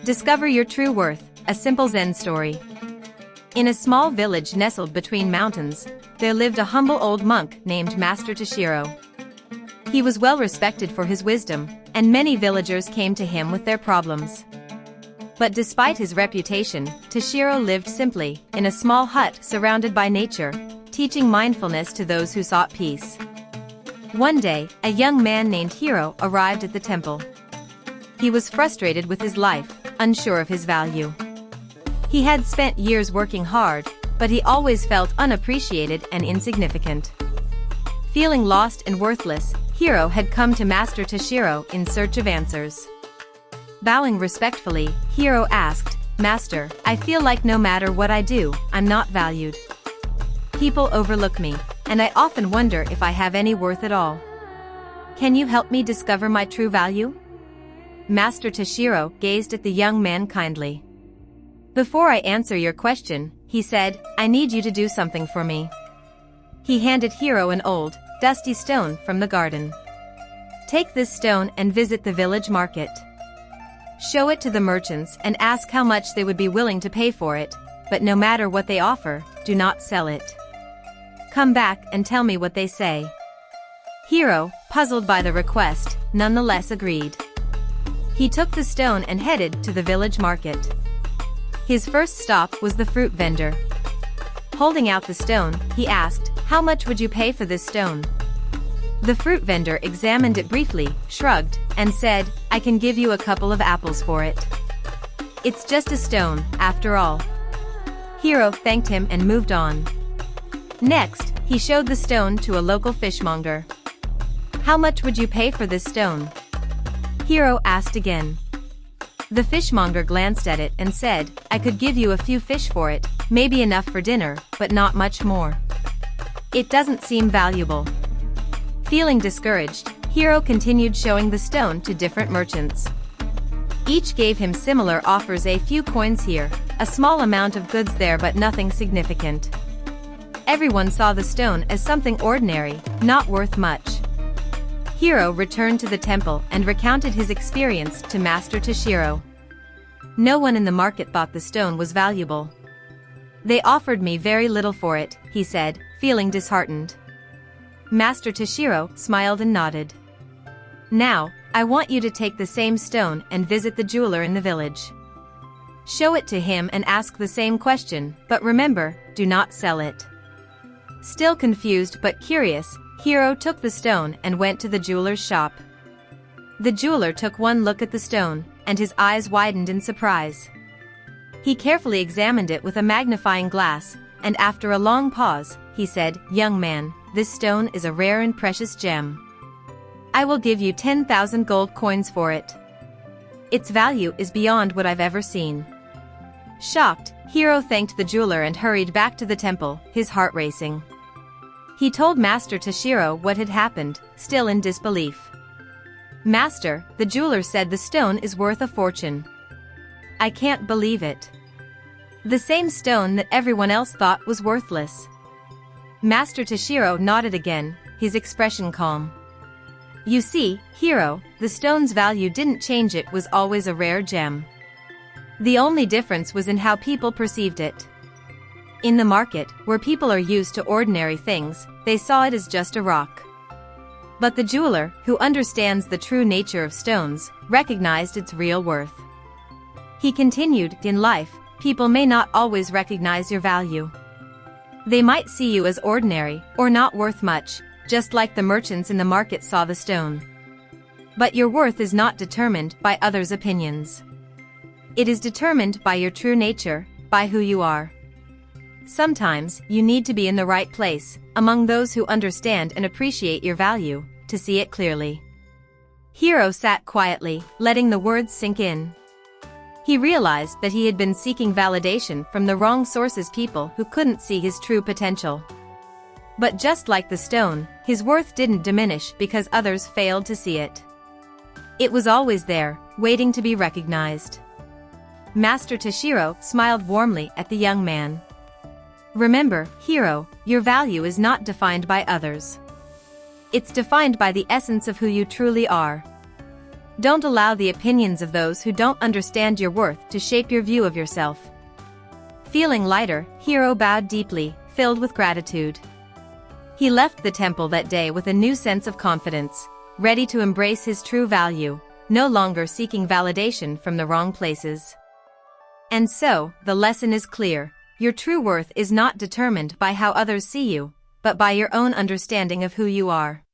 Discover your true worth, a simple Zen story. In a small village nestled between mountains, there lived a humble old monk named Master Toshiro. He was well respected for his wisdom, and many villagers came to him with their problems. But despite his reputation, Toshiro lived simply, in a small hut surrounded by nature, teaching mindfulness to those who sought peace. One day, a young man named Hiro arrived at the temple. He was frustrated with his life, unsure of his value. He had spent years working hard, but he always felt unappreciated and insignificant. Feeling lost and worthless, Hiro had come to Master Toshiro in search of answers. Bowing respectfully, Hiro asked, "Master, I feel like no matter what I do, I'm not valued. People overlook me, and I often wonder if I have any worth at all. Can you help me discover my true value?" Master Toshiro gazed at the young man kindly. "Before I answer your question," he said, "I need you to do something for me." He handed Hiro an old, dusty stone from the garden. "Take this stone and visit the village market. Show it to the merchants and ask how much they would be willing to pay for it, but no matter what they offer, do not sell it. Come back and tell me what they say." Hiro, puzzled by the request, nonetheless agreed. He took the stone and headed to the village market. His first stop was the fruit vendor. Holding out the stone, he asked, "How much would you pay for this stone?" The fruit vendor examined it briefly, shrugged, and said, "I can give you a couple of apples for it. It's just a stone, after all." Hiro thanked him and moved on. Next, he showed the stone to a local fishmonger. "How much would you pay for this stone?" Hiro asked again. The fishmonger glanced at it and said, "I could give you a few fish for it, maybe enough for dinner, but not much more. It doesn't seem valuable." Feeling discouraged, Hiro continued showing the stone to different merchants. Each gave him similar offers, a few coins here, a small amount of goods there, but nothing significant. Everyone saw the stone as something ordinary, not worth much. Hiro returned to the temple and recounted his experience to Master Toshiro. "No one in the market thought the stone was valuable. They offered me very little for it," he said, feeling disheartened. Master Toshiro smiled and nodded. "Now, I want you to take the same stone and visit the jeweler in the village. Show it to him and ask the same question, but remember, do not sell it." Still confused but curious, Hiro took the stone and went to the jeweler's shop. The jeweler took one look at the stone, and his eyes widened in surprise. He carefully examined it with a magnifying glass, and after a long pause, he said, "Young man, this stone is a rare and precious gem. I will give you 10,000 gold coins for it. Its value is beyond what I've ever seen." Shocked, Hiro thanked the jeweler and hurried back to the temple, his heart racing. He told Master Toshiro what had happened, still in disbelief. "Master, the jeweler said the stone is worth a fortune. I can't believe it. The same stone that everyone else thought was worthless." Master Toshiro nodded again, his expression calm. "You see, Hiro, the stone's value didn't change. It was always a rare gem. The only difference was in how people perceived it. In the market, where people are used to ordinary things, they saw it as just a rock. But the jeweler, who understands the true nature of stones, recognized its real worth." He continued, "In life, people may not always recognize your value. They might see you as ordinary, or not worth much, just like the merchants in the market saw the stone. But your worth is not determined by others' opinions. It is determined by your true nature, by who you are. Sometimes, you need to be in the right place, among those who understand and appreciate your value, to see it clearly." Hiro sat quietly, letting the words sink in. He realized that he had been seeking validation from the wrong sources, people who couldn't see his true potential. But just like the stone, his worth didn't diminish because others failed to see it. It was always there, waiting to be recognized. Master Toshiro smiled warmly at the young man. "Remember, Hiro, your value is not defined by others. It's defined by the essence of who you truly are. Don't allow the opinions of those who don't understand your worth to shape your view of yourself. Feeling lighter, Hiro bowed deeply, filled with gratitude. He left the temple that day with a new sense of confidence, ready to embrace his true value, no longer seeking validation from the wrong places. And so, the lesson is clear: your true worth is not determined by how others see you, but by your own understanding of who you are.